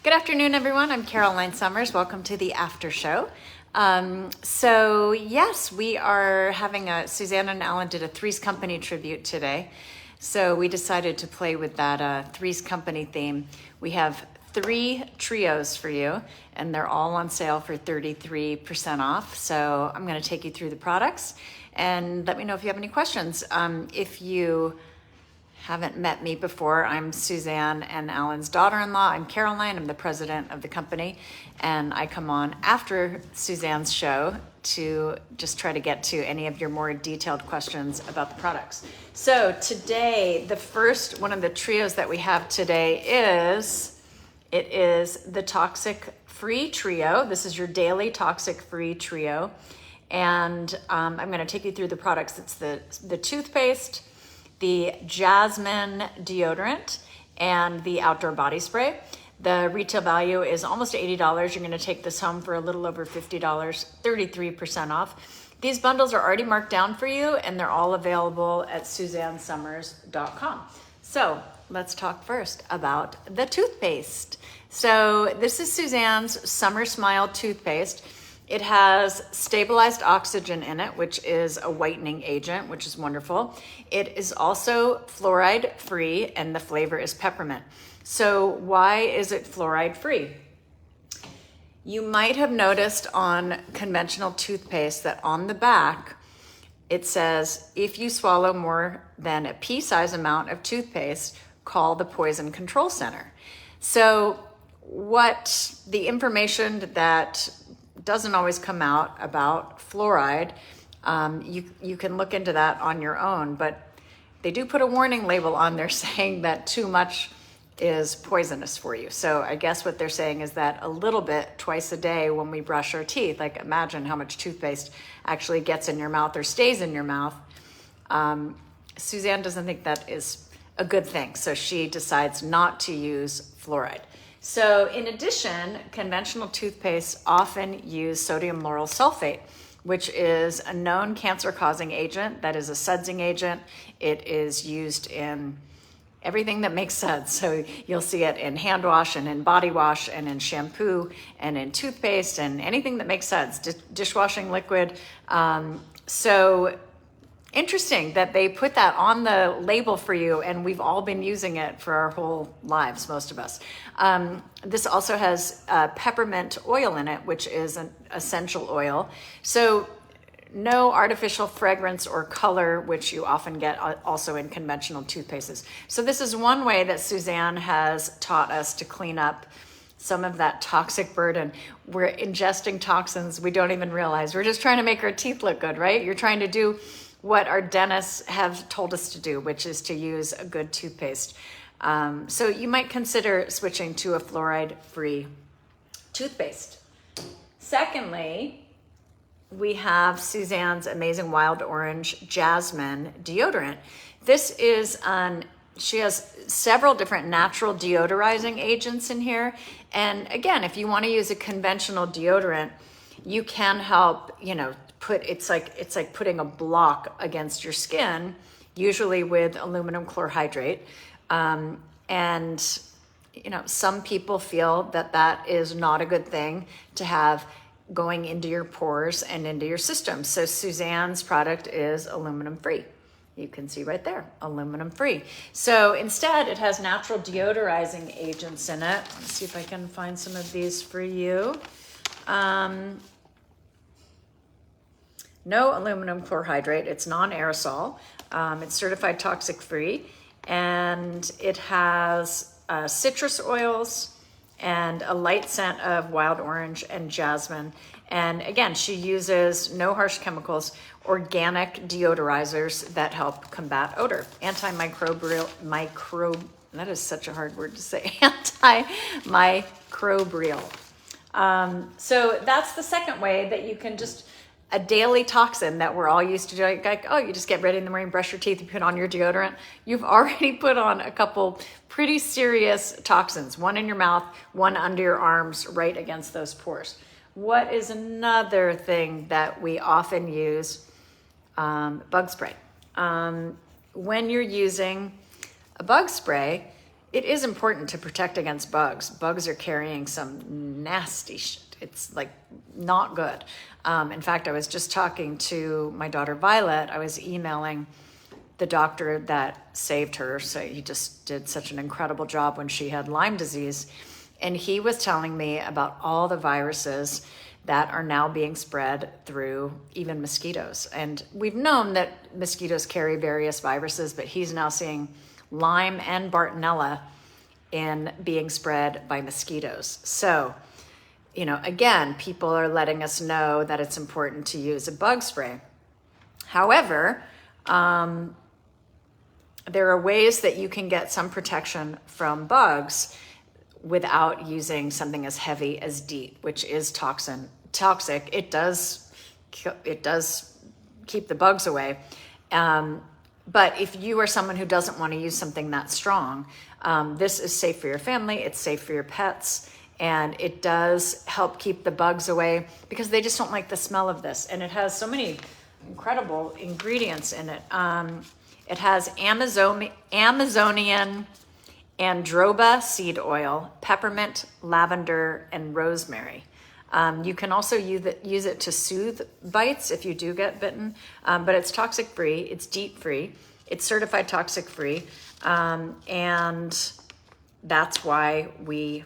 Good afternoon, everyone. I'm Caroline Summers. Welcome to the after show. Yes, we are having Suzanne and Alan did a Three's Company tribute today. So we decided to play with that Three's Company theme. We have 3 trios for you, and they're all on sale for 33% off. So I'm going to take you through the products and let me know if you have any questions. If you haven't met me before, I'm Suzanne and Alan's daughter-in-law. I'm Caroline. I'm the president of the company, and I come on after Suzanne's show to just try to get to any of your more detailed questions about the products. So today, the first one of the trios that we have today is the Toxic Free Trio. This is your daily Toxic Free Trio, and I'm going to take you through the products. It's the toothpaste, the Jasmine deodorant, and the outdoor body spray. The retail value is almost $80. You're going to take this home for a little over $50, 33% off. These bundles are already marked down for you, and they're all available at SuzanneSummers.com. So let's talk first about the toothpaste. So this is Suzanne's Summer Smile toothpaste. It has stabilized oxygen in it, which is a whitening agent, which is wonderful. It is also fluoride free, and the flavor is peppermint. So why is it fluoride free? You might have noticed on conventional toothpaste that on the back, it says, if you swallow more than a pea-size amount of toothpaste, call the Poison Control Center. So what the information that doesn't always come out about fluoride, you can look into that on your own, but they do put a warning label on there saying that too much is poisonous for you. So I guess what they're saying is that a little bit twice a day when we brush our teeth, like imagine how much toothpaste actually gets in your mouth or stays in your mouth. Suzanne doesn't think that is a good thing, so she decides not to use fluoride. So in addition, conventional toothpaste often use sodium lauryl sulfate, which is a known cancer-causing agent that is a sudsing agent. It is used in everything that makes suds. So you'll see it in hand wash and in body wash and in shampoo and in toothpaste and anything that makes suds, dishwashing liquid. So interesting that they put that on the label for you, and we've all been using it for our whole lives, most of us. This also has peppermint oil in it, which is an essential oil. So no artificial fragrance or color, which you often get also in conventional toothpastes. So this is one way that Suzanne has taught us to clean up some of that toxic burden. We're ingesting toxins we don't even realize. We're just trying to make our teeth look good, right? You're trying to do what our dentists have told us to do, which is to use a good toothpaste. So you might consider switching to a fluoride-free toothpaste. Secondly, we have Suzanne's amazing Wild Orange Jasmine deodorant. This is she has several different natural deodorizing agents in here. And again, if you want to use a conventional deodorant, you can help, it's like putting a block against your skin, usually with aluminum chlorhydrate. And some people feel that is not a good thing to have going into your pores and into your system. So Suzanne's product is aluminum free. You can see right there, aluminum free. So instead, it has natural deodorizing agents in it. Let's see if I can find some of these for you. No aluminum chlorhydrate. It's non-aerosol. It's certified toxic free, and it has citrus oils and a light scent of wild orange and jasmine. And again, she uses no harsh chemicals, organic deodorizers that help combat odor. Antimicrobial, that is such a hard word to say, antimicrobial. So that's the second way that you can just, a daily toxin that we're all used to doing, like, oh, you just get ready in the morning, brush your teeth, you put on your deodorant. You've already put on a couple pretty serious toxins, one in your mouth, one under your arms, right against those pores. What is another thing that we often use? Bug spray. When you're using a bug spray, it is important to protect against bugs. Bugs are carrying some nasty shit. It's like not good. In fact, I was just talking to my daughter Violet. I was emailing the doctor that saved her. So he just did such an incredible job when she had Lyme disease. And he was telling me about all the viruses that are now being spread through even mosquitoes. And we've known that mosquitoes carry various viruses, but he's now seeing Lyme and Bartonella in being spread by mosquitoes. So, you know, again, people are letting us know that it's important to use a bug spray. However, there are ways that you can get some protection from bugs without using something as heavy as DEET, which is toxic. It does keep the bugs away. But if you are someone who doesn't want to use something that strong, this is safe for your family, it's safe for your pets, and it does help keep the bugs away because they just don't like the smell of this. And it has so many incredible ingredients in it. It has Amazonian Androba seed oil, peppermint, lavender, and rosemary. You can also use it to soothe bites if you do get bitten, but it's toxic free, it's DEET free, it's certified toxic free, and that's why we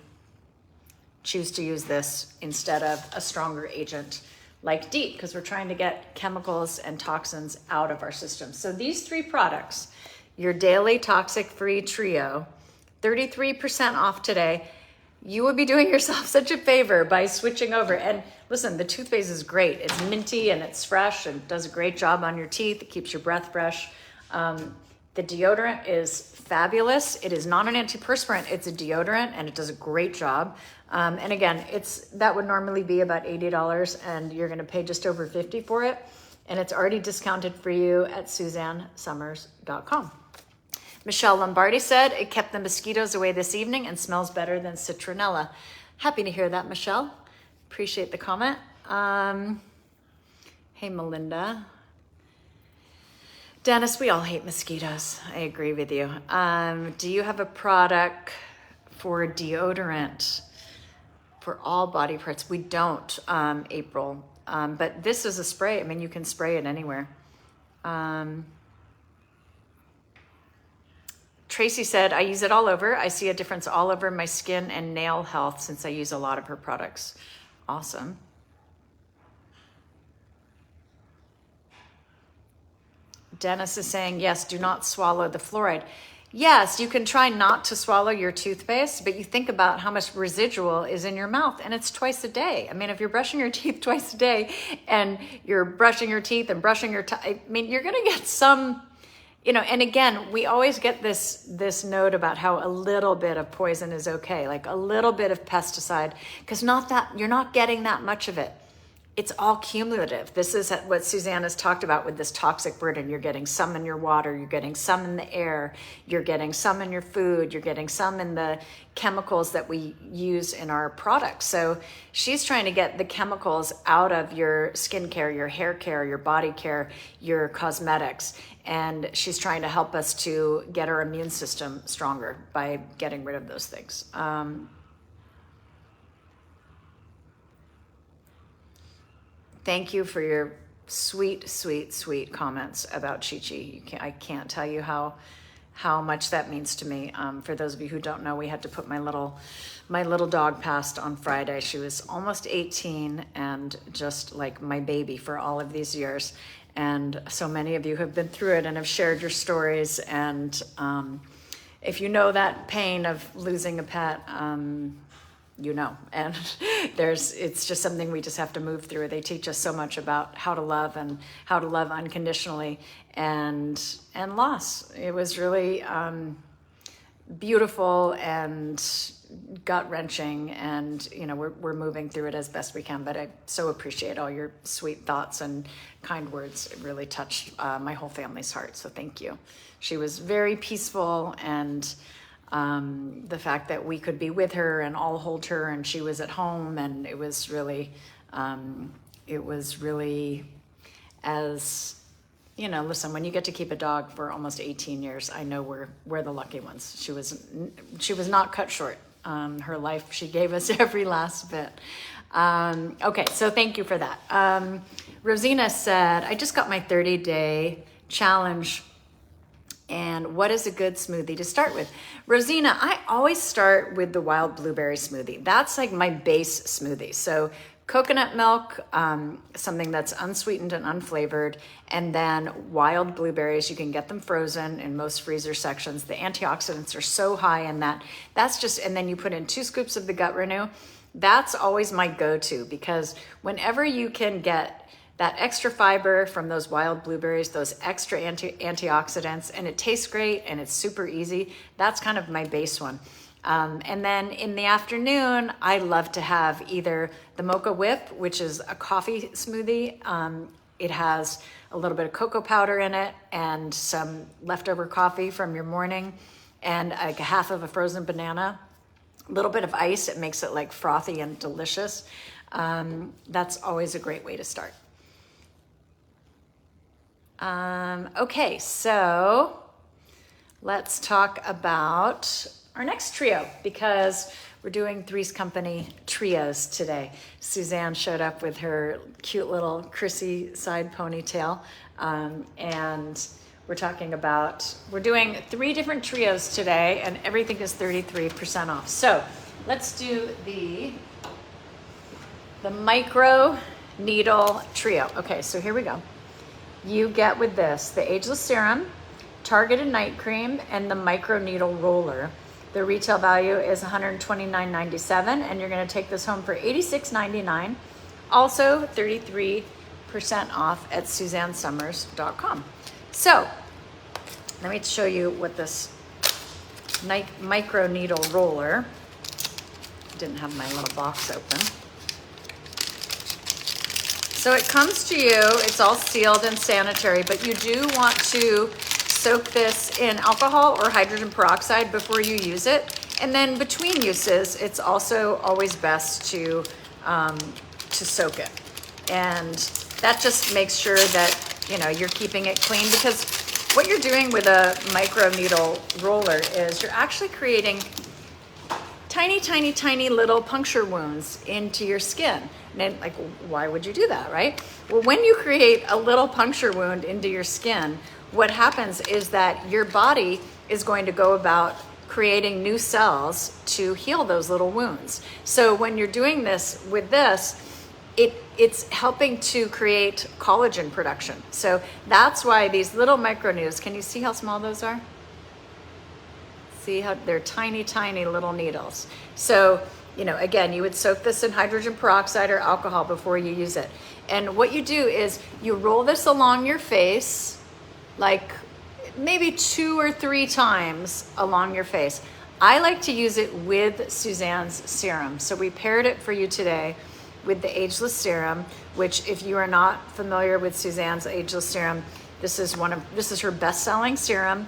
choose to use this instead of a stronger agent like DEET, because we're trying to get chemicals and toxins out of our system. So these 3 products, your daily toxic free trio, 33% off today. You would be doing yourself such a favor by switching over. And listen, the toothpaste is great. It's minty and it's fresh and does a great job on your teeth. It keeps your breath fresh. The deodorant is fabulous. It is not an antiperspirant. It's a deodorant and it does a great job. And again, that would normally be about $80 and you're going to pay just over $50 for it. And it's already discounted for you at SuzanneSummers.com. Michelle Lombardi said, it kept the mosquitoes away this evening and smells better than citronella. Happy to hear that, Michelle. Appreciate the comment. Hey, Melinda. Dennis, we all hate mosquitoes. I agree with you. Do you have a product for deodorant for all body parts? We don't, April. But this is a spray. I mean, you can spray it anywhere. Tracy said, I use it all over. I see a difference all over my skin and nail health since I use a lot of her products. Awesome. Dennis is saying, yes, do not swallow the fluoride. Yes, you can try not to swallow your toothpaste, but you think about how much residual is in your mouth, and it's twice a day. I mean, if you're brushing your teeth twice a day and you're brushing your teeth and brushing your I mean, you're going to get some, you know, and again, we always get this note about how a little bit of poison is okay, like a little bit of pesticide, because you're not getting that much of it. It's all cumulative. This is what Suzanne has talked about with this toxic burden. You're getting some in your water, you're getting some in the air, you're getting some in your food, you're getting some in the chemicals that we use in our products. So she's trying to get the chemicals out of your skincare, your hair care, your body care, your cosmetics. And she's trying to help us to get our immune system stronger by getting rid of those things. Thank you for your sweet, sweet, sweet comments about Chi-Chi. I can't tell you how much that means to me. For those of you who don't know, we had to put my little dog passed on Friday. She was almost 18 and just like my baby for all of these years. And so many of you have been through it and have shared your stories. And if you know that pain of losing a pet, you know, and it's just something we just have to move through. They teach us so much about how to love and how to love unconditionally and loss. It was really beautiful and gut-wrenching, and you know, we're moving through it as best we can. But I so appreciate all your sweet thoughts and kind words. It really touched my whole family's heart, so thank you. She was very peaceful, and the fact that we could be with her and all hold her, and she was at home, and it was really as, you know, listen, when you get to keep a dog for almost 18 years, I know we're the lucky ones. She was not cut short. Her life, she gave us every last bit. Okay, so thank you for that. Rosina said, I just got my 30-day challenge. And what is a good smoothie to start with? Rosina, I always start with the wild blueberry smoothie. That's like my base smoothie. So coconut milk, something that's unsweetened and unflavored, and then wild blueberries. You can get them frozen in most freezer sections. The antioxidants are so high in that. And then you put in 2 scoops of the Gut Renew. That's always my go-to, because whenever you can get that extra fiber from those wild blueberries, those extra antioxidants, and it tastes great and it's super easy, that's kind of my base one. And then in the afternoon, I love to have either the Mocha Whip, which is a coffee smoothie. It has a little bit of cocoa powder in it and some leftover coffee from your morning, and like a half of a frozen banana, a little bit of ice. It makes it like frothy and delicious. That's always a great way to start. Okay, so let's talk about our next trio, because we're doing Three's Company trios today. Suzanne showed up with her cute little Chrissy side ponytail, and we're doing 3 different trios today, and everything is 33% off. So let's do the micro needle trio. Okay, so here we go. You get with this the Ageless Serum, Targeted Night Cream, and the Micro Needle Roller. The retail value is $129.97, and you're going to take this home for $86.99. Also 33% off at SuzanneSummers.com. So let me show you what this Micro Needle Roller, didn't have my little box open. So it comes to you, it's all sealed and sanitary, but you do want to soak this in alcohol or hydrogen peroxide before you use it. And then between uses, it's also always best to soak it. And that just makes sure that, you know, you're keeping it clean, because what you're doing with a micro needle roller is you're actually creating tiny, tiny, tiny little puncture wounds into your skin. And then, like, why would you do that, right? Well, when you create a little puncture wound into your skin, what happens is that your body is going to go about creating new cells to heal those little wounds. So when you're doing this with this, it's helping to create collagen production. So that's why these little micro needles, can you see how small those are? See how they're tiny, tiny little needles. So, you know, again, you would soak this in hydrogen peroxide or alcohol before you use it. And what you do is you roll this along your face, like maybe 2 or 3 times along your face. I like to use it with Suzanne's serum. So we paired it for you today with the Ageless Serum, which, if you are not familiar with Suzanne's Ageless Serum, this is her best-selling serum,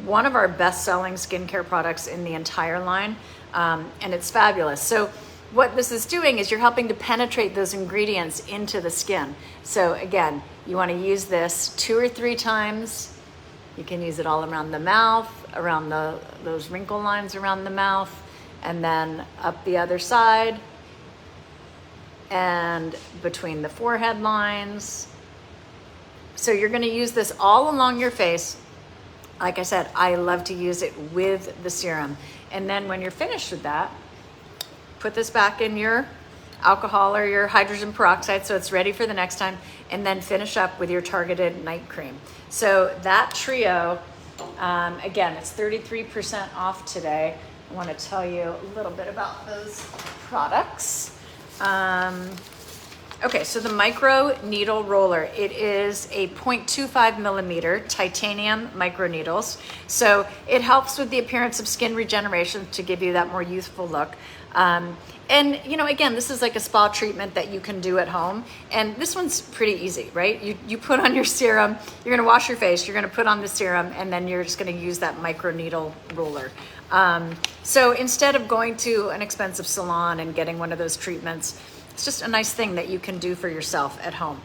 one of our best-selling skincare products in the entire line, and it's fabulous. So what this is doing is you're helping to penetrate those ingredients into the skin. So again, you want to use this 2 or 3 times. You can use it all around the mouth, around those wrinkle lines around the mouth, and then up the other side, and between the forehead lines. So you're going to use this all along your face. Like I said, I love to use it with the serum. And then when you're finished with that, put this back in your alcohol or your hydrogen peroxide so it's ready for the next time, and then finish up with your Targeted Night Cream. So that trio, again, it's 33% off today. I want to tell you a little bit about those products. Okay, so the Micro Needle Roller, it is a 0.25 millimeter titanium micro needles. So it helps with the appearance of skin regeneration to give you that more youthful look. And, you know, again, this is like a spa treatment that you can do at home. And this one's pretty easy, right? You put on your serum, you're gonna wash your face, you're gonna put on the serum, and then you're just gonna use that micro needle roller. So instead of going to an expensive salon and getting one of those treatments, it's just a nice thing that you can do for yourself at home.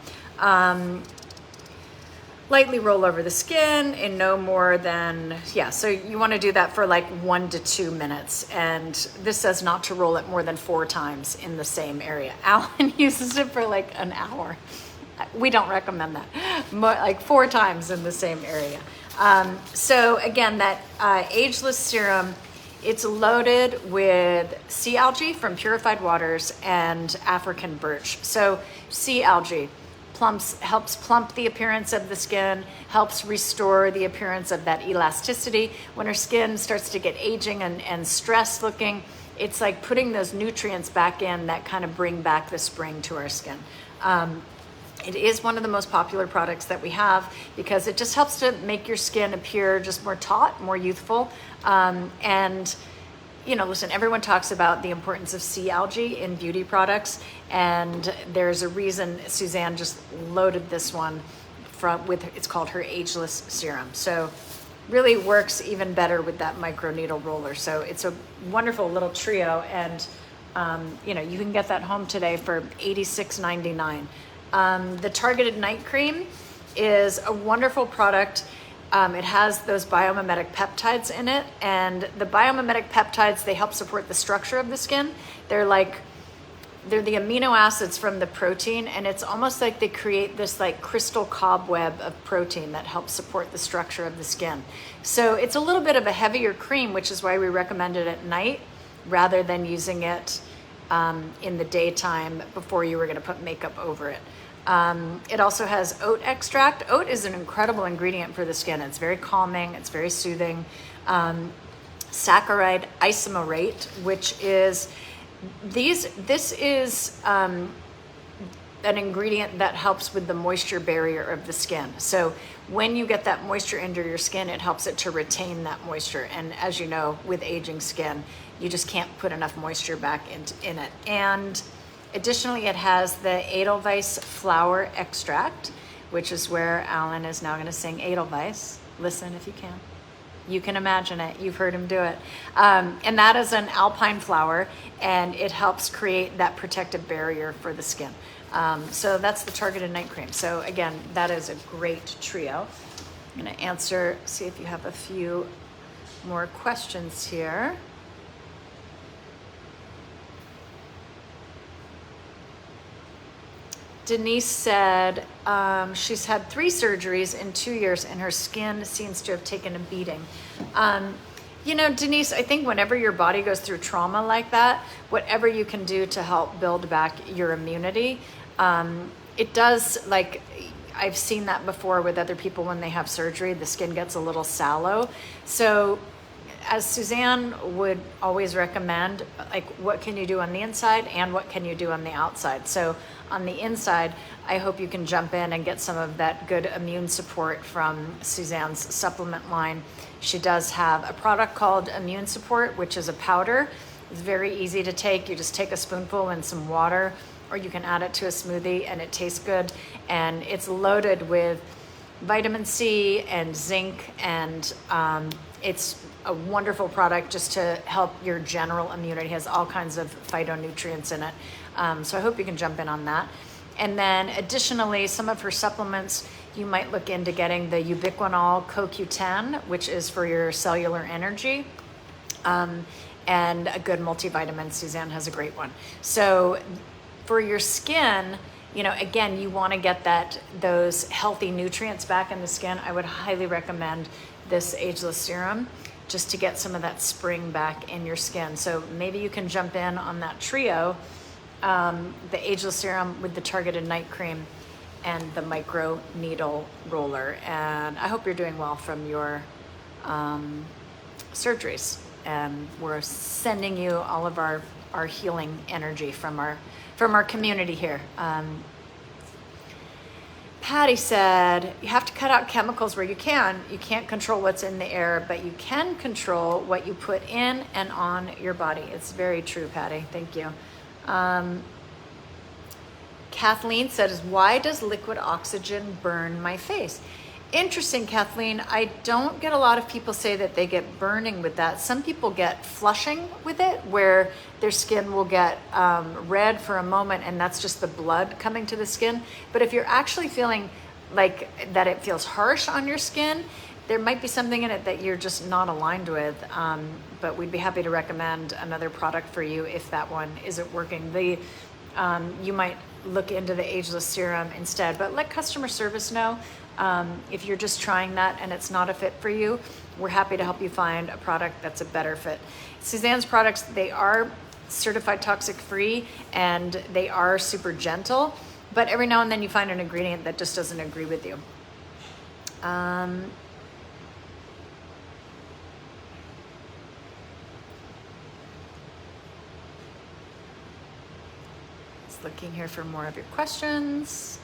lightly roll over the skin in no more than, so you want to do that for like 1 to 2 minutes. And this says not to roll it more than 4 times in the same area. Alan uses it for like an hour. We don't recommend that. More, like 4 times in the same area. So again, that Ageless Serum, it's loaded with sea algae from purified waters and African birch. So sea algae helps plump the appearance of the skin, helps restore the appearance of that elasticity. When our skin starts to get aging and stressed looking, it's like putting those nutrients back in that kind of bring back the spring to our skin. It is one of the most popular products that we have because it just helps to make your skin appear just more taut, more youthful. And listen, everyone talks about the importance of sea algae in beauty products, and there's a reason Suzanne just loaded this one it's called her Ageless Serum. So really works even better with that micro needle roller. So it's a wonderful little trio, and you can get that home today for $86.99. The Targeted Night Cream is a wonderful product. It has those biomimetic peptides in it, and the biomimetic peptides, they help support the structure of the skin. They're the amino acids from the protein, and it's almost like they create this like crystal cobweb of protein that helps support the structure of the skin. So it's a little bit of a heavier cream, which is why we recommend it at night rather than using it in the daytime before you were going to put makeup over it. It also has oat extract. Oat is an incredible ingredient for the skin. It's very calming. It's very soothing. Saccharide isomerate, which is this is an ingredient that helps with the moisture barrier of the skin. So when you get that moisture into your skin, it helps it to retain that moisture. And as you know, with aging skin, you just can't put enough moisture back in it. And additionally, it has the Edelweiss flower extract, which is where Alan is now going to sing Edelweiss. Listen if you can. You can imagine it. You've heard him do it. And that is an alpine flower, and it helps create that protective barrier for the skin. So that's the Targeted Night Cream. So again, that is a great trio. I'm going to see if you have a few more questions here. Denise said she's had 3 surgeries in 2 years and her skin seems to have taken a beating. Denise, I think whenever your body goes through trauma like that, whatever you can do to help build back your immunity, it does, like, I've seen that before with other people when they have surgery, the skin gets a little sallow. So as Suzanne would always recommend, like, what can you do on the inside and what can you do on the outside? So on the inside, I hope you can jump in and get some of that good immune support from Suzanne's supplement line. She does have a product called Immune Support, which is a powder. It's very easy to take. You just take a spoonful and some water, or you can add it to a smoothie and it tastes good. And it's loaded with vitamin C and zinc, and it's a wonderful product just to help your general immunity. It has all kinds of phytonutrients in it. So I hope you can jump in on that. And then additionally, some of her supplements, you might look into getting the Ubiquinol CoQ10, which is for your cellular energy, and a good multivitamin. Suzanne has a great one. So for your skin, again, you want to get those healthy nutrients back in the skin. I would highly recommend this Ageless Serum just to get some of that spring back in your skin. So maybe you can jump in on that trio, the Ageless Serum with the Targeted Night Cream and the micro needle roller. And I hope you're doing well from your surgeries. And we're sending you all of our healing energy from our community here. Patty said, you have to cut out chemicals where you can. You can't control what's in the air, but you can control what you put in and on your body. It's very true, Patty. Thank you. Kathleen says, why does liquid oxygen burn my face? Interesting, Kathleen. I don't get a lot of people say that they get burning with that. Some people get flushing with it, where their skin will get red for a moment, and that's just the blood coming to the skin. But if you're actually feeling like that it feels harsh on your skin, there might be something in it that you're just not aligned with, but we'd be happy to recommend another product for you if that one isn't working. You might look into the Ageless Serum instead, but let customer service know if you're just trying that and it's not a fit for you. We're happy to help you find a product that's a better fit. Suzanne's products, they are certified toxic free and they are super gentle, but every now and then you find an ingredient that just doesn't agree with you. Just looking here for more of your questions.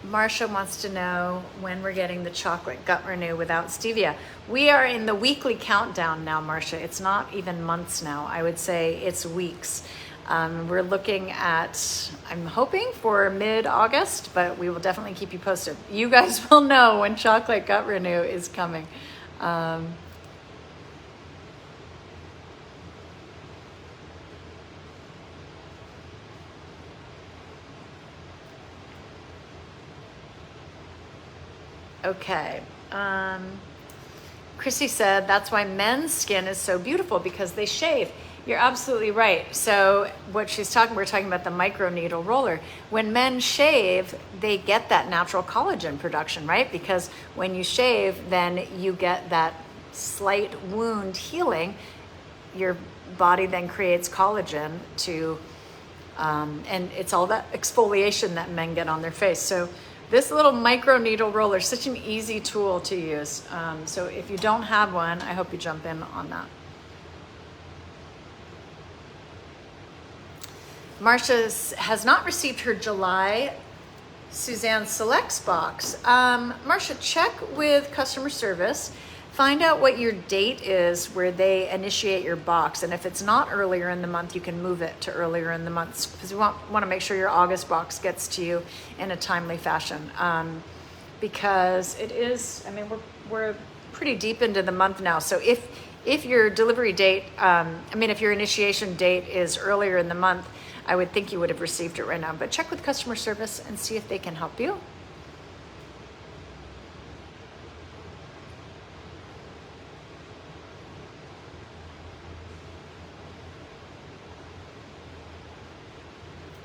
Marsha wants to know when we're getting the chocolate gut renew without stevia. We are in the weekly countdown now, Marsha. It's not even months now. I would say it's weeks. We're looking at, I'm hoping for mid-August, but we will definitely keep you posted. You guys will know when chocolate gut renew is coming. Okay. Chrissy said that's why men's skin is so beautiful, because they shave. You're absolutely right. So we're talking about the microneedle roller. When men shave, they get that natural collagen production, right? Because when you shave, then you get that slight wound healing. Your body then creates collagen and it's all that exfoliation that men get on their face. So this little micro needle roller is such an easy tool to use. So if you don't have one, I hope you jump in on that. Marsha has not received her July Suzanne Selects box. Marsha, check with customer service. Find out what your date is where they initiate your box. And if it's not earlier in the month, you can move it to earlier in the month, because we want to make sure your August box gets to you in a timely fashion. Because it is, I mean, we're pretty deep into the month now. So if your delivery date, if your initiation date is earlier in the month, I would think you would have received it right now. But check with customer service and see if they can help you.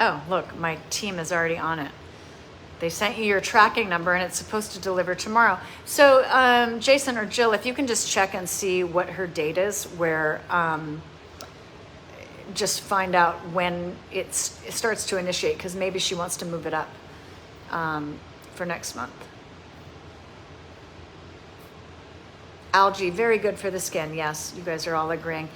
Oh, look, my team is already on it. They sent you your tracking number and it's supposed to deliver tomorrow. So Jason or Jill, if you can just check and see what her date is, where just find out when it starts to initiate, because maybe she wants to move it up for next month. Algae, very good for the skin. Yes, you guys are all agreeing.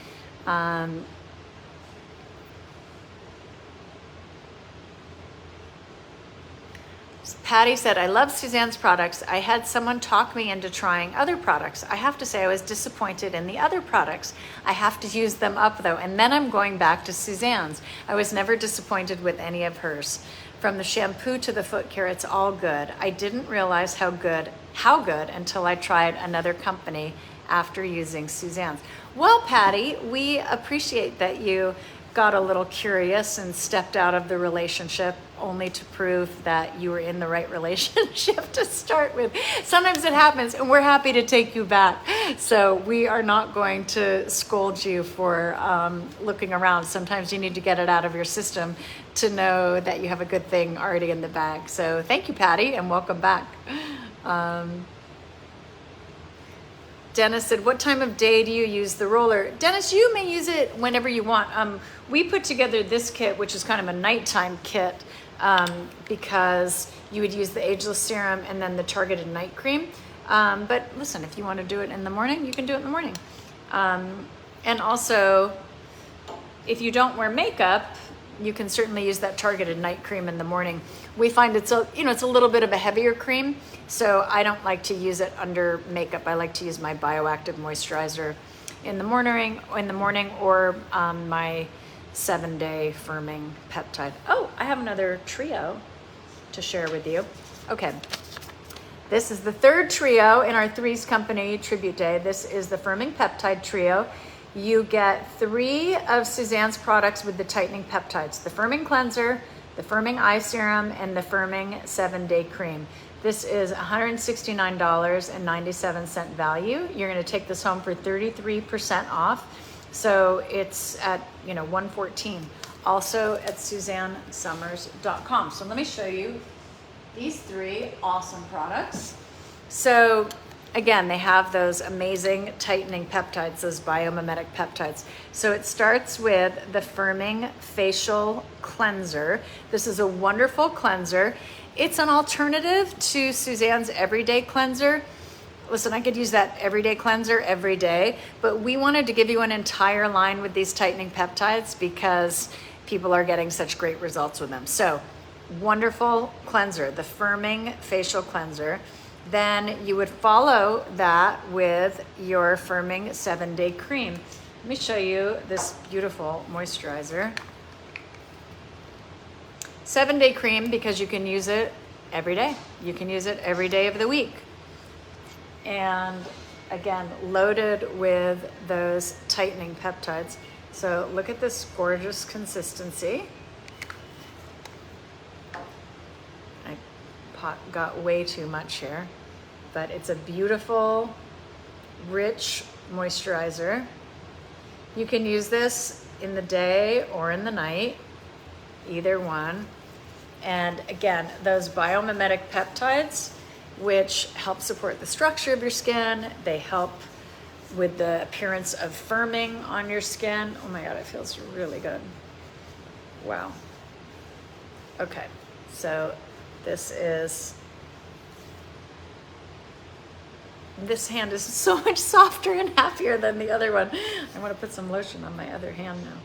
Patty said, I love Suzanne's products. I had someone talk me into trying other products. I have to say I was disappointed in the other products. I have to use them up though. And then I'm going back to Suzanne's. I was never disappointed with any of hers. From the shampoo to the foot care, it's all good. I didn't realize how good until I tried another company after using Suzanne's. Well, Patty, we appreciate that you got a little curious and stepped out of the relationship only to prove that you were in the right relationship to start with. Sometimes it happens and we're happy to take you back. So we are not going to scold you for looking around. Sometimes you need to get it out of your system to know that you have a good thing already in the bag. So thank you, Patty, and welcome back. Dennis said, what time of day do you use the roller? Dennis, you may use it whenever you want. We put together this kit, which is kind of a nighttime kit, because you would use the Ageless Serum and then the targeted night cream. But listen, if you want to do it in the morning, you can do it in the morning. And also, if you don't wear makeup, you can certainly use that targeted night cream in the morning. We find it's a little bit of a heavier cream, so I don't like to use it under makeup. I like to use my bioactive moisturizer in the morning or my 7-day firming peptide. Oh, I have another trio to share with you. Okay, this is the third trio in our Threes Company Tribute Day. This is the firming peptide trio. you get 3 of Suzanne's products with the tightening peptides: the firming cleanser, the firming eye serum, and the firming 7-day cream. This is $169.97 value. You're going to take this home for 33% off. So it's at, $114. Also at SuzanneSummers.com. So let me show you these 3 awesome products. So again, they have those amazing tightening peptides, those biomimetic peptides. So it starts with the Firming Facial Cleanser. This is a wonderful cleanser. It's an alternative to Suzanne's Everyday Cleanser. Listen, I could use that Everyday Cleanser every day, but we wanted to give you an entire line with these tightening peptides because people are getting such great results with them. So, wonderful cleanser, the Firming Facial Cleanser. Then you would follow that with your Firming 7-Day Cream. Let me show you this beautiful moisturizer. 7-Day Cream, because you can use it every day. You can use it every day of the week. And again, loaded with those tightening peptides. So look at this gorgeous consistency. I got way too much here, but it's a beautiful, rich moisturizer. You can use this in the day or in the night, either one. And again, those biomimetic peptides, which help support the structure of your skin. They help with the appearance of firming on your skin. Oh my God, it feels really good. Wow. Okay, so this hand is so much softer and happier than the other one. I want to put some lotion on my other hand now.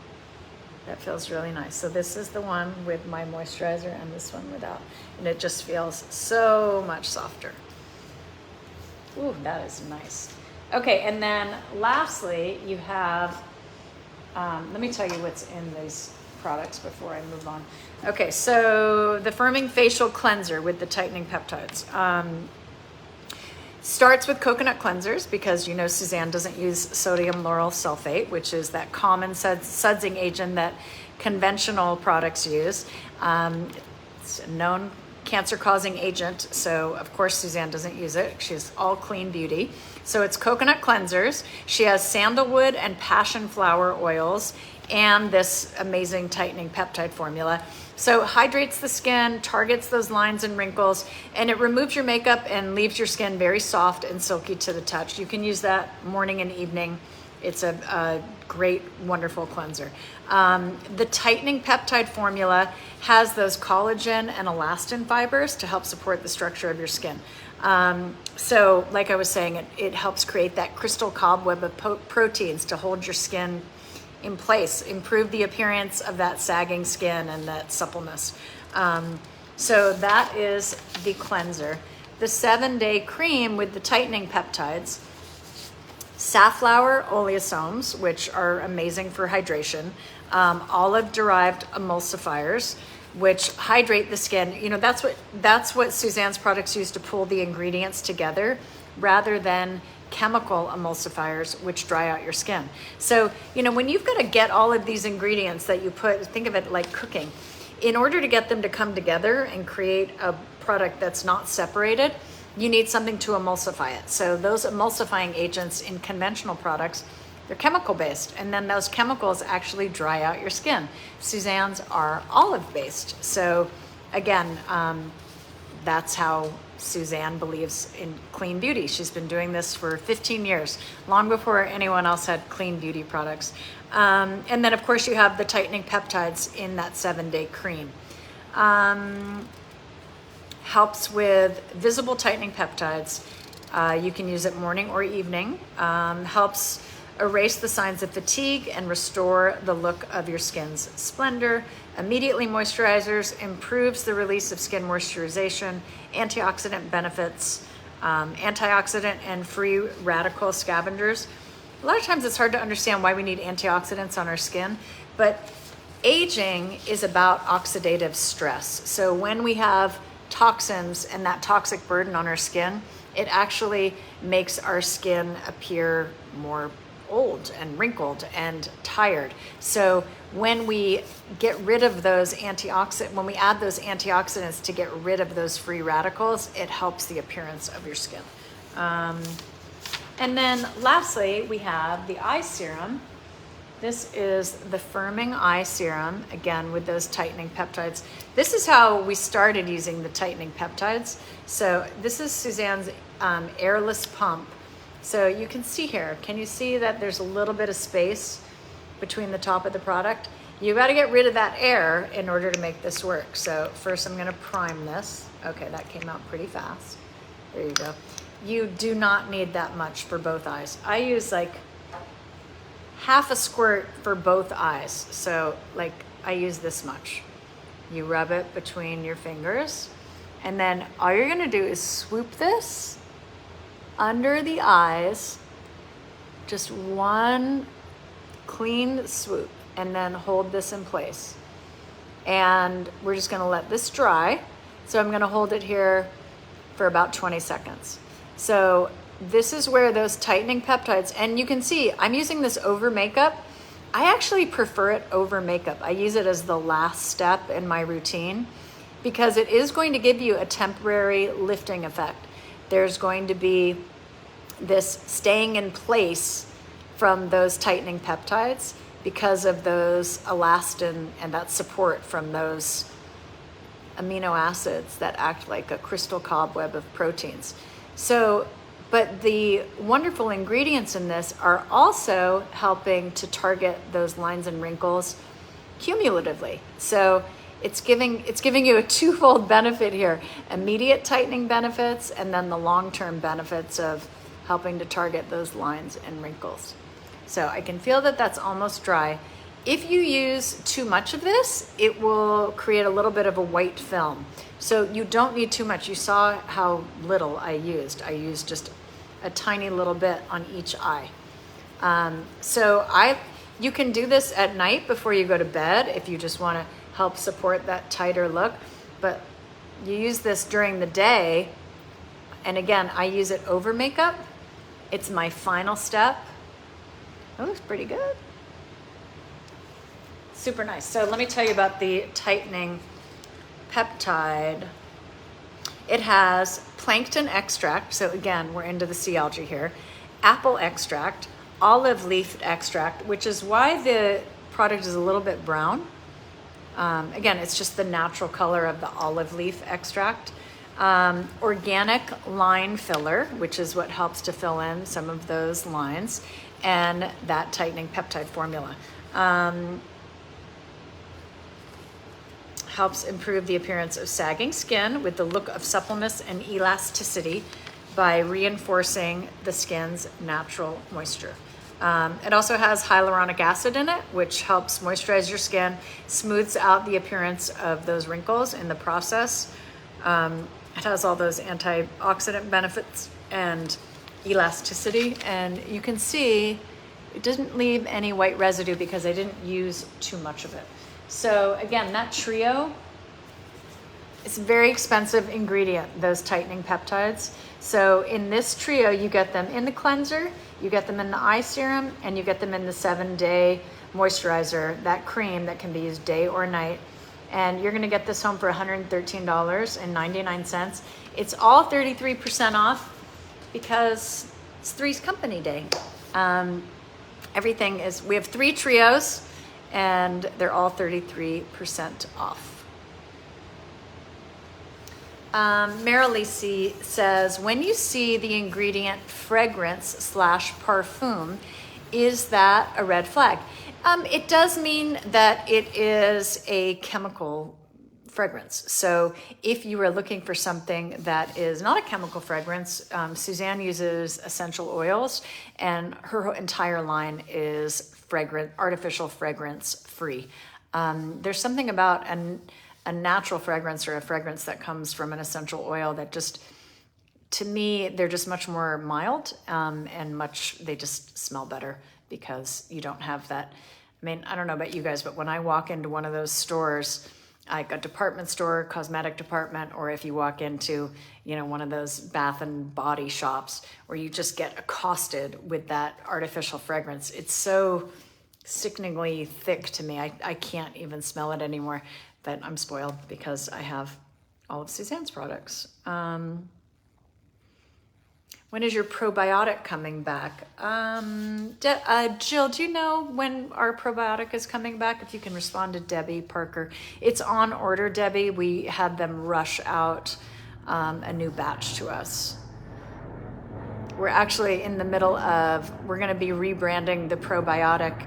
That feels really nice. So this is the one with my moisturizer and this one without. And it just feels so much softer. Ooh, that is nice. Okay, and then lastly, you have, let me tell you what's in these products before I move on. Okay, so the Firming Facial Cleanser with the tightening peptides. Starts with coconut cleansers because Suzanne doesn't use sodium lauryl sulfate, which is that common sudsing agent that conventional products use. It's a known cancer-causing agent, so of course Suzanne doesn't use it. She's all clean beauty. So it's coconut cleansers. She has sandalwood and passion flower oils and this amazing tightening peptide formula. So hydrates the skin, targets those lines and wrinkles, and it removes your makeup and leaves your skin very soft and silky to the touch. You can use that morning and evening. It's a great, wonderful cleanser. The tightening peptide formula has those collagen and elastin fibers to help support the structure of your skin. So like I was saying, it helps create that crystal cobweb of proteins to hold your skin in place, improve the appearance of that sagging skin and that suppleness. So that is the cleanser. The 7-Day Cream with the tightening peptides, safflower oleosomes, which are amazing for hydration, olive-derived emulsifiers, which hydrate the skin. That's what Suzanne's products use to pull the ingredients together rather than chemical emulsifiers, which dry out your skin. So, when you've got to get all of these ingredients that you put, think of it like cooking. In order to get them to come together and create a product that's not separated, you need something to emulsify it. So those emulsifying agents in conventional products, they're chemical based, and then those chemicals actually dry out your skin. Suzanne's are olive based. So again, that's how Suzanne believes in clean beauty. She's been doing this for 15 years, long before anyone else had clean beauty products. And then of course you have the tightening peptides in that 7-Day Cream. Helps with visible tightening peptides. You can use it morning or evening. Helps erase the signs of fatigue and restore the look of your skin's splendor. Immediately moisturizers, improves the release of skin moisturization, antioxidant benefits, antioxidant and free radical scavengers. A lot of times it's hard to understand why we need antioxidants on our skin, but aging is about oxidative stress. So when we have toxins and that toxic burden on our skin, it actually makes our skin appear more old and wrinkled and tired. So when we get rid of those when we add those antioxidants to get rid of those free radicals, it helps the appearance of your skin. And then lastly, we have the eye serum. This is the Firming Eye Serum, again, with those tightening peptides. This is how we started using the tightening peptides. So this is Suzanne's airless pump. So you can see here, can you see that there's a little bit of space between the top of the product? You got to get rid of that air in order to make this work. So first I'm going to prime this. Okay, that came out pretty fast. There you go. You do not need that much for both eyes. I use like half a squirt for both eyes. So like I use this much. You rub it between your fingers, and then all you're gonna do is swoop this under the eyes, just one clean swoop, and then hold this in place. And we're just gonna let this dry. So I'm gonna hold it here for about 20 seconds. So this is where those tightening peptides, and you can see I'm using this over makeup. I actually prefer it over makeup. I use it as the last step in my routine because it is going to give you a temporary lifting effect. There's going to be this staying in place from those tightening peptides because of those elastin and that support from those amino acids that act like a crystal cobweb of proteins. So, but the wonderful ingredients in this are also helping to target those lines and wrinkles cumulatively. So it's giving you a twofold benefit here: immediate tightening benefits, and then the long-term benefits of helping to target those lines and wrinkles. So I can feel that that's almost dry. If you use too much of this, it will create a little bit of a white film. So you don't need too much. You saw how little I used. I used just a tiny little bit on each eye. You can do this at night before you go to bed if you just want to help support that tighter look. But you use this during the day. And again, I use it over makeup. It's my final step. That looks pretty good. Super nice. So let me tell you about the tightening peptide. It has plankton extract. So again, we're into the sea algae here. Apple extract, olive leaf extract, which is why the product is a little bit brown. Again, it's just the natural color of the olive leaf extract. Organic line filler, which is what helps to fill in some of those lines, and that tightening peptide formula. Helps improve the appearance of sagging skin with the look of suppleness and elasticity by reinforcing the skin's natural moisture. It also has hyaluronic acid in it, which helps moisturize your skin, smooths out the appearance of those wrinkles in the process. It has all those antioxidant benefits and elasticity. And you can see it doesn't leave any white residue because I didn't use too much of it. So again, that trio, it's a very expensive ingredient, those tightening peptides. So in this trio, you get them in the cleanser, you get them in the eye serum, and you get them in the 7-day moisturizer, that cream that can be used day or night. And you're gonna get this home for $113.99. It's all 33% off because it's Three's Company Day. We have 3 trios, and they're all 33% off. Marilee says, when you see the ingredient fragrance/parfum, is that a red flag? It does mean that it is a chemical fragrance. So if you are looking for something that is not a chemical fragrance, Suzanne uses essential oils, and her entire line is artificial fragrance free. There's something about a natural fragrance or a fragrance that comes from an essential oil that just, to me, they're just much more mild, and they just smell better because you don't have that. I mean, I don't know about you guys, but when I walk into one of those stores like a department store, cosmetic department, or if you walk into, one of those bath and body shops where you just get accosted with that artificial fragrance. It's so sickeningly thick to me. I can't even smell it anymore, but I'm spoiled because I have all of Suzanne's products. When is your probiotic coming back? Jill, do you know when our probiotic is coming back? If you can respond to Debbie Parker. It's on order, Debbie. We had them rush out a new batch to us. We're actually in the middle of, we're gonna be rebranding the probiotic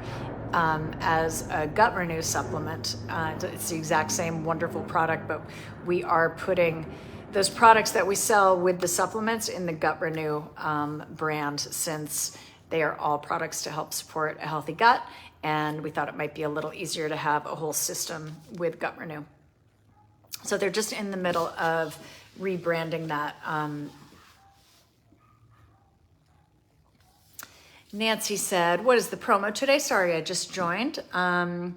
as a Gut Renew supplement. It's the exact same wonderful product, but we are putting those products that we sell with the supplements in the Gut Renew brand, since they are all products to help support a healthy gut. And we thought it might be a little easier to have a whole system with Gut Renew. So they're just in the middle of rebranding that. Nancy said, what is the promo today? Sorry, I just joined. Nancy,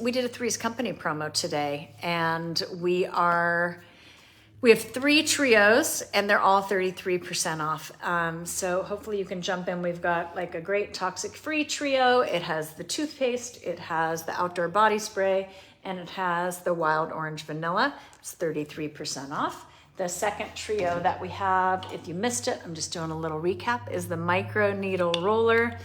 we did a Three's Company promo today, and we have 3 trios, and they're all 33% off. So hopefully you can jump in. We've got like a great toxic-free trio. It has the toothpaste, it has the outdoor body spray, and it has the wild orange vanilla. It's 33% off. The second trio that we have, if you missed it, I'm just doing a little recap, is the micro needle roller,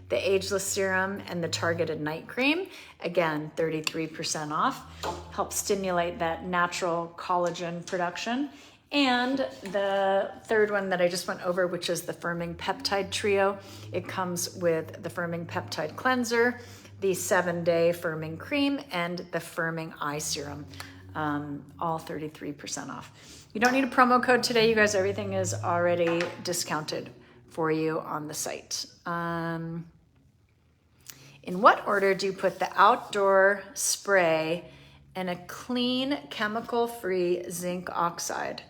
the ageless serum, and the targeted night cream. Again, 33% off. Helps stimulate that natural collagen production. And the third one that I just went over, which is the Firming Peptide Trio. It comes with the Firming Peptide Cleanser, the 7-day firming cream, and the firming eye serum. All 33% off. You don't need a promo code today, you guys. Everything is already discounted for you on the site. In what order do you put the outdoor spray and a clean chemical-free zinc oxide?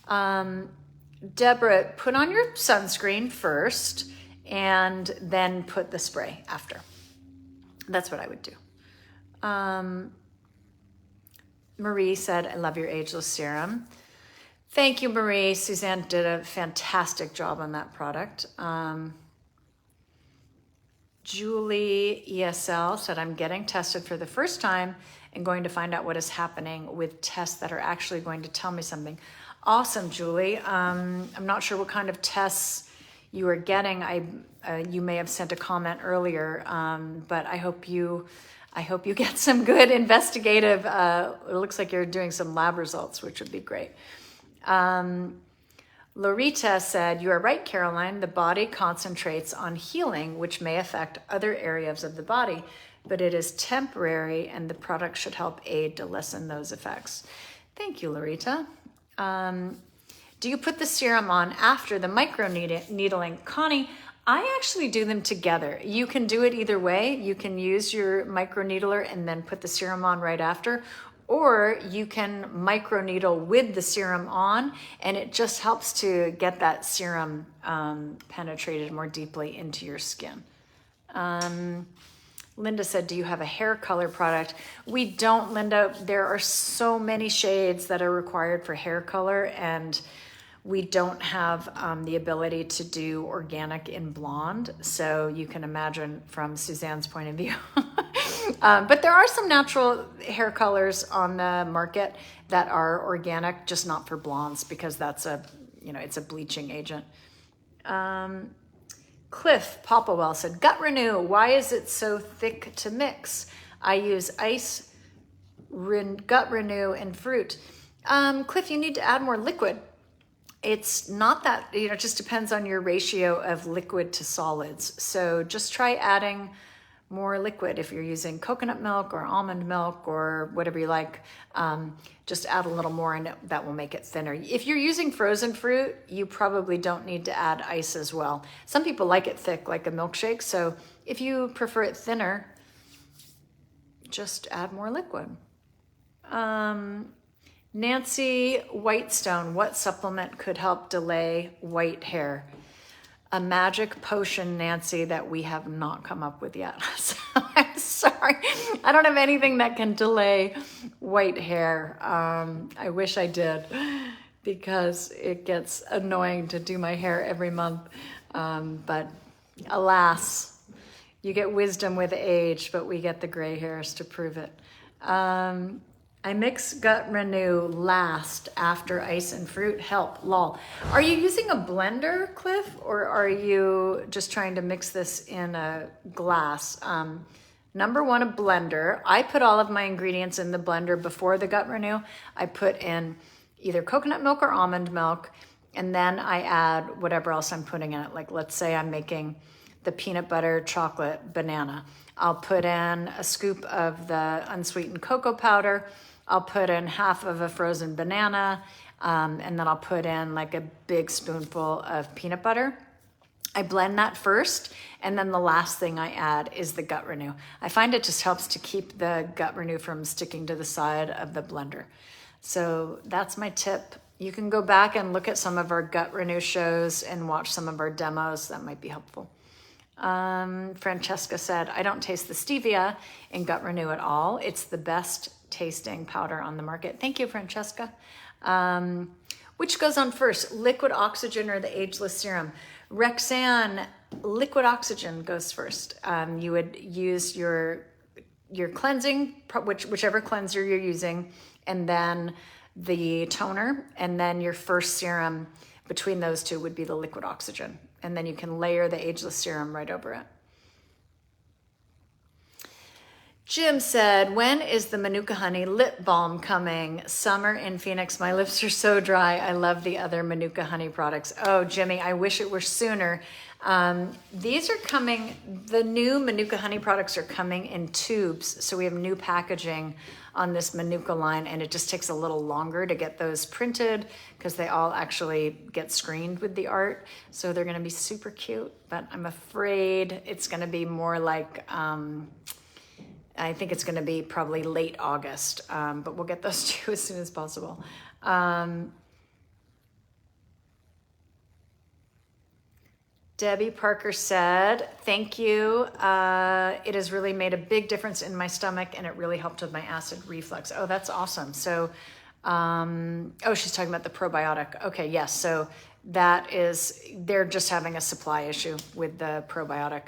Deborah, put on your sunscreen first and then put the spray after. That's what I would do. Marie said, I love your ageless serum. Thank you, Marie. Suzanne did a fantastic job on that product. Julie ESL said, I'm getting tested for the first time and going to find out what is happening with tests that are actually going to tell me something. Awesome, Julie. I'm not sure what kind of tests you are getting. You may have sent a comment earlier, but I hope you get some good investigative, it looks like you're doing some lab results, which would be great. Lorita said, you are right, Caroline. The body concentrates on healing, which may affect other areas of the body, but it is temporary and the product should help aid to lessen those effects. Thank you, Lorita. Do you put the serum on after the micro needling? Connie, I actually do them together. You can do it either way. You can use your micro needler and then put the serum on right after, or you can micro needle with the serum on, and it just helps to get that serum penetrated more deeply into your skin. Linda said, do you have a hair color product? We don't, Linda. There are so many shades that are required for hair color, and we don't have the ability to do organic in blonde. So you can imagine from Suzanne's point of view. But there are some natural hair colors on the market that are organic, just not for blondes, because that's it's a bleaching agent. Cliff Popplewell said, Gut Renew, why is it so thick to mix? I use ice, Gut Renew, and fruit. Cliff, you need to add more liquid. It's not that, it just depends on your ratio of liquid to solids. So just try adding more liquid. If you're using coconut milk or almond milk or whatever you like, just add a little more and that will make it thinner. If you're using frozen fruit, you probably don't need to add ice as well. Some people like it thick, like a milkshake. So if you prefer it thinner, just add more liquid. Nancy Whitestone, what supplement could help delay white hair? A magic potion, Nancy, that we have not come up with yet. So I'm Sorry, I don't have anything that can delay white hair. I wish I did, because it gets annoying to do my hair every month. But alas, you get wisdom with age, but we get the gray hairs to prove it. I mix Gut Renew last after ice and fruit. Help, lol. Are you using a blender, Cliff, or are you just trying to mix this in a glass? Number one, a blender. I put all of my ingredients in the blender before the Gut Renew. I put in either coconut milk or almond milk, and then I add whatever else I'm putting in it. Like, let's say I'm making the peanut butter chocolate banana. I'll put in a scoop of the unsweetened cocoa powder. I'll put in half of a frozen banana, and then I'll put in like a big spoonful of peanut butter. I blend that first, and then the last thing I add is the Gut Renew. I find it just helps to keep the Gut Renew from sticking to the side of the blender. So that's my tip. You can go back and look at some of our Gut Renew shows and watch some of our demos. That might be helpful. Francesca said, I don't taste the stevia in Gut Renew at all. It's the best tasting powder on the market. Thank you, Francesca. Which goes on first, liquid oxygen or the ageless serum? Rexanne, liquid oxygen goes first. You would use your cleansing, whichever cleanser you're using, and then the toner, and then your first serum between those two would be the liquid oxygen. And then you can layer the ageless serum right over it. Jim said, when is the Manuka Honey lip balm coming? Summer in Phoenix. My lips are so dry. I love the other Manuka Honey products. Oh, Jimmy, I wish it were sooner. These are coming, the new Manuka Honey products are coming in tubes. So we have new packaging on this Manuka line, and it just takes a little longer to get those printed because they all actually get screened with the art. So they're gonna be super cute, but I'm afraid it's gonna be more like, I think it's gonna be probably late August, but we'll get those to you as soon as possible. Debbie Parker said, thank you. It has really made a big difference in my stomach, and it really helped with my acid reflux. Oh, that's awesome. So, oh, she's talking about the probiotic. Okay, yes. So that is, they're just having a supply issue with the probiotic.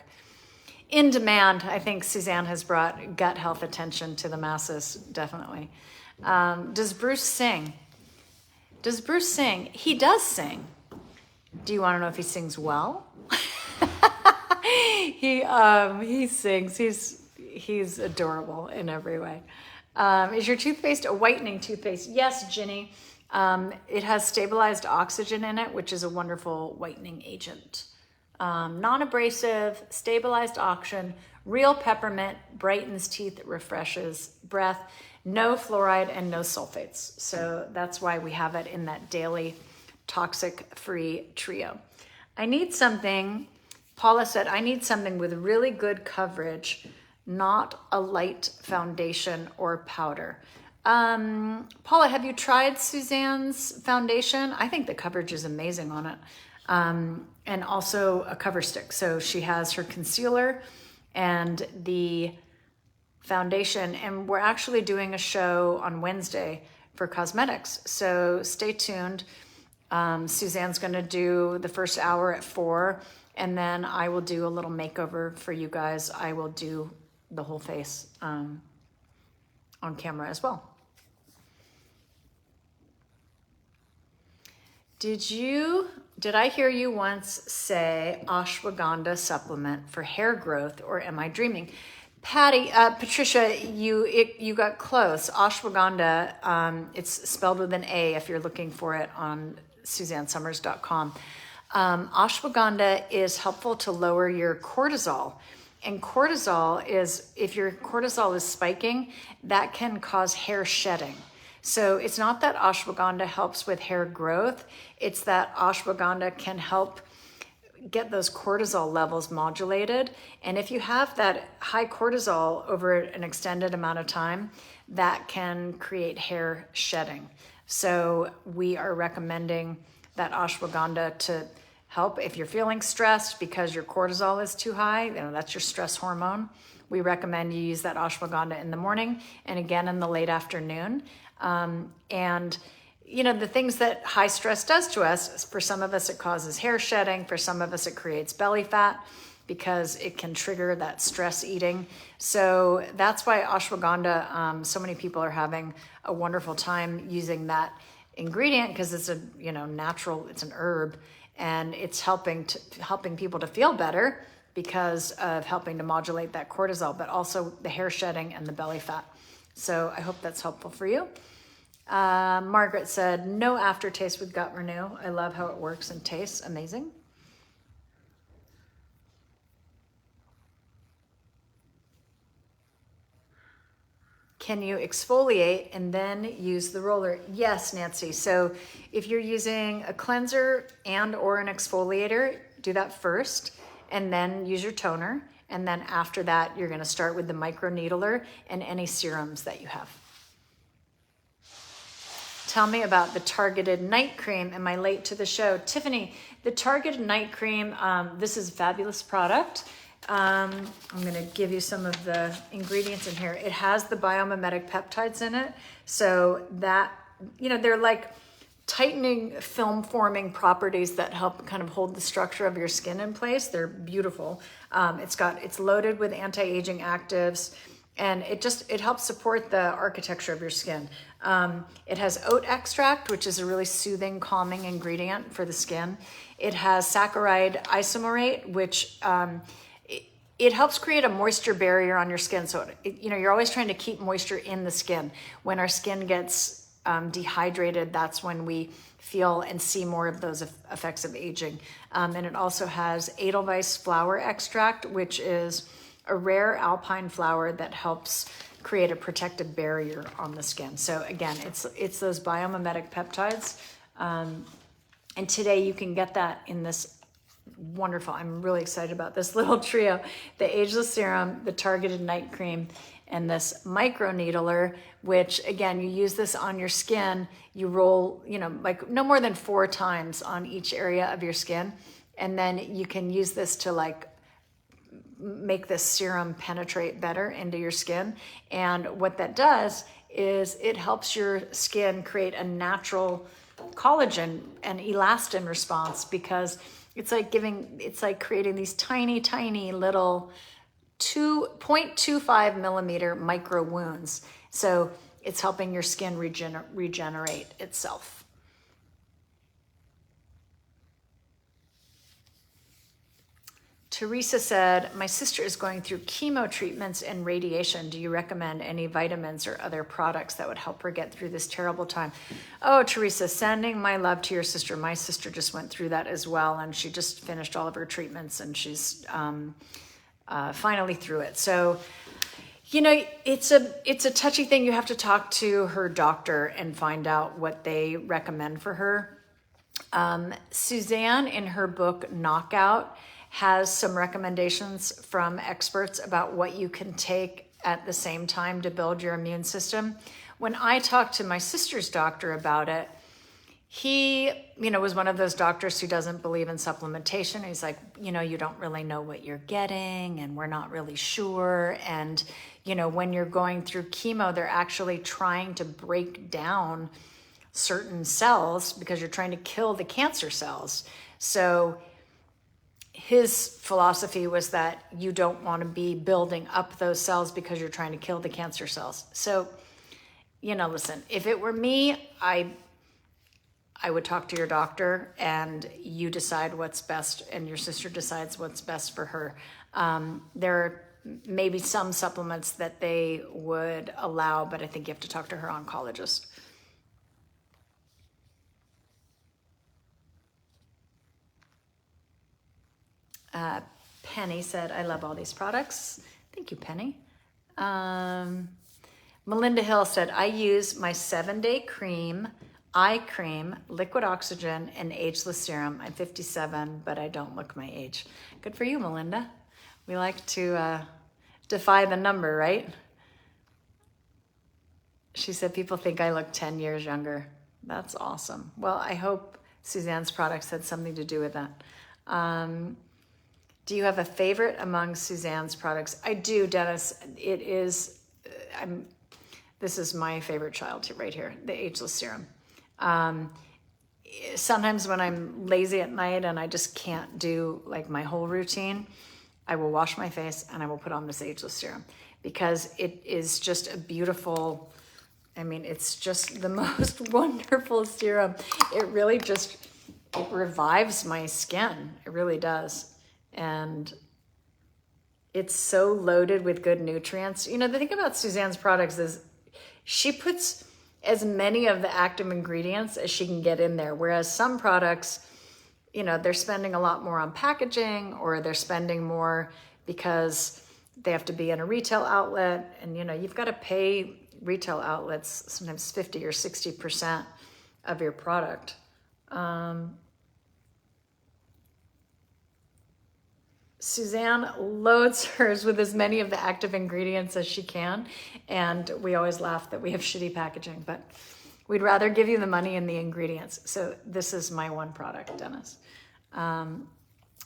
In demand, I think Suzanne has brought gut health attention to the masses, definitely. Does Bruce sing? Does Bruce sing? He does sing. Do you want to know if he sings well? He sings. He's adorable in every way. Is your toothpaste a whitening toothpaste? Yes, Ginny. It has stabilized oxygen in it, which is a wonderful whitening agent. Non-abrasive, stabilized oxygen, real peppermint, brightens teeth, refreshes breath, no fluoride and no sulfates. So that's why we have it in that daily toxic-free trio. I need something, Paula said, I need something with really good coverage, not a light foundation or powder. Paula, have you tried Suzanne's foundation? I think the coverage is amazing on it. And also a cover stick. So she has her concealer and the foundation, and we're actually doing a show on Wednesday for cosmetics. So stay tuned. Suzanne's gonna do the first hour at 4, and then I will do a little makeover for you guys. I will do the whole face on camera as well. Did I hear you once say ashwagandha supplement for hair growth, or am I dreaming? Patricia, you got close. Ashwagandha, it's spelled with an A if you're looking for it on SuzanneSummers.com. Ashwagandha is helpful to lower your cortisol. And cortisol is, if your cortisol is spiking, that can cause hair shedding. So it's not that ashwagandha helps with hair growth, it's that ashwagandha can help get those cortisol levels modulated. And if you have that high cortisol over an extended amount of time, that can create hair shedding. So we are recommending that ashwagandha to help if you're feeling stressed because your cortisol is too high, that's your stress hormone. we recommend you use that ashwagandha in the morning and again in the late afternoon. And you know, the things that high stress does to us, for some of us it causes hair shedding, for some of us it creates belly fat because it can trigger that stress eating. So that's why ashwagandha, so many people are having a wonderful time using that ingredient, because it's a, you know, natural, it's an herb, and it's helping people to feel better because of helping to modulate that cortisol, but also the hair shedding and the belly fat. So I hope that's helpful for you. Margaret said, no aftertaste with Gut Renew. I love how it works and tastes amazing. Can you exfoliate and then use the roller? Yes, Nancy. So if you're using a cleanser and or an exfoliator, do that first and then use your toner. And then after that, you're gonna start with the microneedler and any serums that you have. Tell me about the Targeted Night Cream. Am I late to the show? Tiffany, the Targeted Night Cream, this is a fabulous product. I'm going to give you some of the ingredients in here. It has the biomimetic peptides in it. So that, you know, they're like tightening, film forming properties that help kind of hold the structure of your skin in place. They're beautiful. It's loaded with anti-aging actives, and it helps support the architecture of your skin. It has oat extract, which is a really soothing, calming ingredient for the skin. It has saccharide isomerate, which it helps create a moisture barrier on your skin. So, you know, you're always trying to keep moisture in the skin. When our skin gets dehydrated, that's when we feel and see more of those effects of aging. And it also has Edelweiss flower extract, which is a rare alpine flower that helps create a protective barrier on the skin. So again, it's those biomimetic peptides. And today you can get that in this wonderful, I'm really excited about this little trio, the Ageless Serum, the Targeted Night Cream, and this microneedler, which again, you use this on your skin, you roll, you know, like no more than 4 times on each area of your skin. And then you can use this to like make this serum penetrate better into your skin. And what that does is it helps your skin create a natural collagen and elastin response, because it's like creating these tiny, tiny little 0.25 millimeter micro wounds. So it's helping your skin regenerate itself. Teresa said, my sister is going through chemo treatments and radiation. Do you recommend any vitamins or other products that would help her get through this terrible time? Oh, Teresa, sending my love to your sister. My sister just went through that as well, and she just finished all of her treatments, and she's finally through it. So, you know, it's a touchy thing. You have to talk to her doctor and find out what they recommend for her. Suzanne, in her book Knockout, has some recommendations from experts about what you can take at the same time to build your immune system. When I talked to my sister's doctor about it, he, you know, was one of those doctors who doesn't believe in supplementation. He's like, you know, you don't really know what you're getting, and we're not really sure. And, you know, when you're going through chemo, they're actually trying to break down certain cells because you're trying to kill the cancer cells. So his philosophy was that you don't want to be building up those cells because you're trying to kill the cancer cells. So, you know, listen, if it were me, I would talk to your doctor and you decide what's best, and your sister decides what's best for her. There are maybe some supplements that they would allow, but I think you have to talk to her oncologist. Penny said, I love all these products. Thank you, Penny. Melinda Hill said, I use my 7-day cream, eye cream, liquid oxygen, and ageless serum. I'm 57, but I don't look my age. Good for you, Melinda. We like to defy the number, right? She said, people think I look 10 years younger. That's awesome. Well, I hope Suzanne's products had something to do with that. Do you have a favorite among Suzanne's products? I do, Dennis. It is, this is my favorite child right here, the Ageless Serum. Sometimes when I'm lazy at night and I just can't do like my whole routine, I will wash my face and I will put on this Ageless Serum because it is just a beautiful, I mean, it's just the most wonderful serum. It really just, it revives my skin. It really does. And it's so loaded with good nutrients. You know, the thing about Suzanne's products is she puts as many of the active ingredients as she can get in there. Whereas some products, you know, they're spending a lot more on packaging, or they're spending more because they have to be in a retail outlet. And, you know, you've got to pay retail outlets sometimes 50 or 60% of your product. Suzanne loads hers with as many of the active ingredients as she can, and we always laugh that we have shitty packaging, but we'd rather give you the money and the ingredients. So this is my one product, Dennis.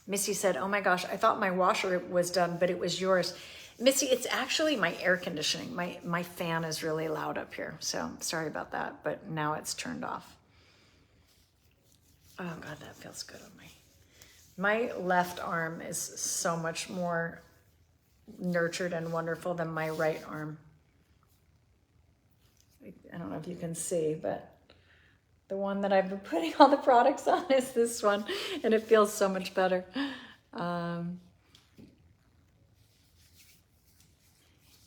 Missy said, oh my gosh, I thought my washer was done, but it was yours. Missy, it's actually my air conditioning. My fan is really loud up here, so sorry about that, but now it's turned off. Oh God, that feels good on my left arm is so much more nurtured and wonderful than my right arm. I don't know if you can see, but the one that I've been putting all the products on is this one, and it feels so much better.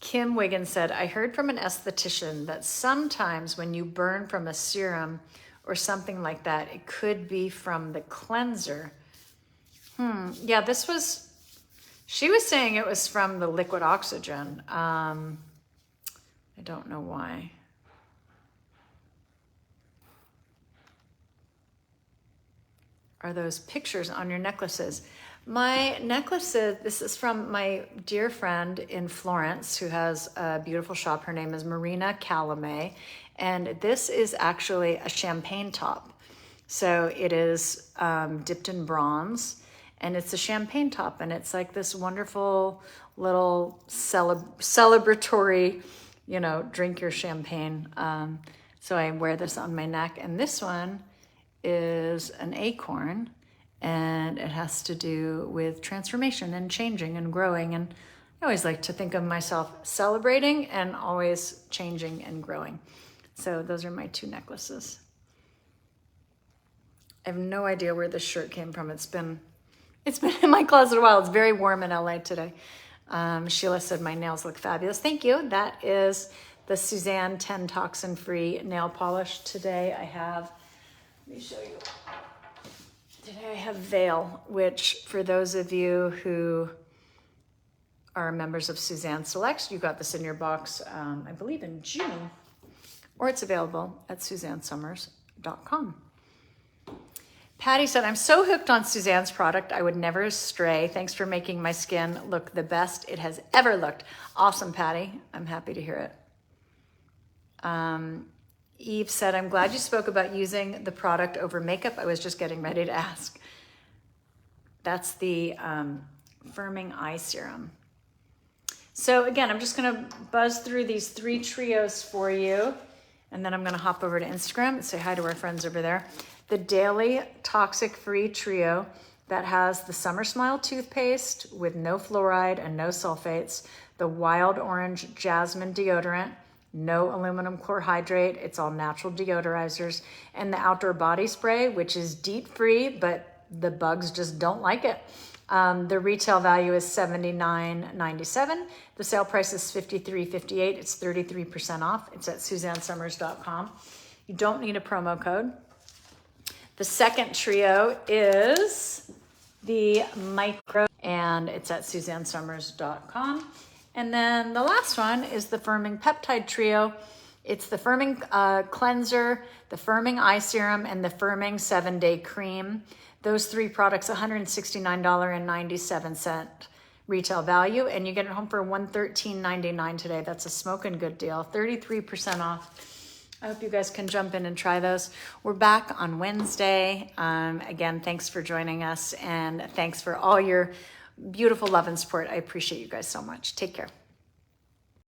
Kim Wiggins said, I heard from an esthetician that sometimes when you burn from a serum or something like that, it could be from the cleanser. Yeah, she was saying it was from the liquid oxygen. I don't know why. Are those pictures on your necklaces? My necklaces, this is from my dear friend in Florence who has a beautiful shop. Her name is Marina Calame, and this is actually a champagne top. So it is dipped in bronze. And it's a champagne top, and it's like this wonderful little celebratory, you know, drink your champagne. So I wear this on my neck, and this one is an acorn, and it has to do with transformation and changing and growing. And I always like to think of myself celebrating and always changing and growing. So those are my two necklaces. I have no idea where this shirt came from. It's been in my closet a while. It's very warm in LA today. Sheila said my nails look fabulous. Thank you. That is the Suzanne 10 toxin-free nail polish. Today I have, let me show you. Today I have Veil, which for those of you who are members of Suzanne Selects, you got this in your box, I believe in June, or it's available at SuzanneSummers.com. Patty said, I'm so hooked on Suzanne's product, I would never stray. Thanks for making my skin look the best it has ever looked. Awesome, Patty. I'm happy to hear it. Eve said, I'm glad you spoke about using the product over makeup. I was just getting ready to ask. That's the Firming Eye Serum. So again, I'm just gonna buzz through these 3 trios for you, and then I'm gonna hop over to Instagram and say hi to our friends over there. The Daily Toxic Free Trio that has the Summer Smile toothpaste with no fluoride and no sulfates, the Wild Orange Jasmine deodorant, no aluminum chlorhydrate, it's all natural deodorizers, and the Outdoor Body Spray, which is DEET free, but the bugs just don't like it. The retail value is $79.97. The sale price is $53.58. It's 33% off. It's at SuzanneSummers.com. You don't need a promo code. The second trio is the Micro, and it's at SuzanneSummers.com. And then the last one is the Firming Peptide Trio. It's the Firming Cleanser, the Firming Eye Serum, and the Firming 7-Day Cream. Those 3 products, $169.97 retail value, and you get it home for $113.99 today. That's a smoking good deal, 33% off. I hope you guys can jump in and try those. We're back on Wednesday. Again, thanks for joining us, and thanks for all your beautiful love and support. I appreciate you guys so much. Take care.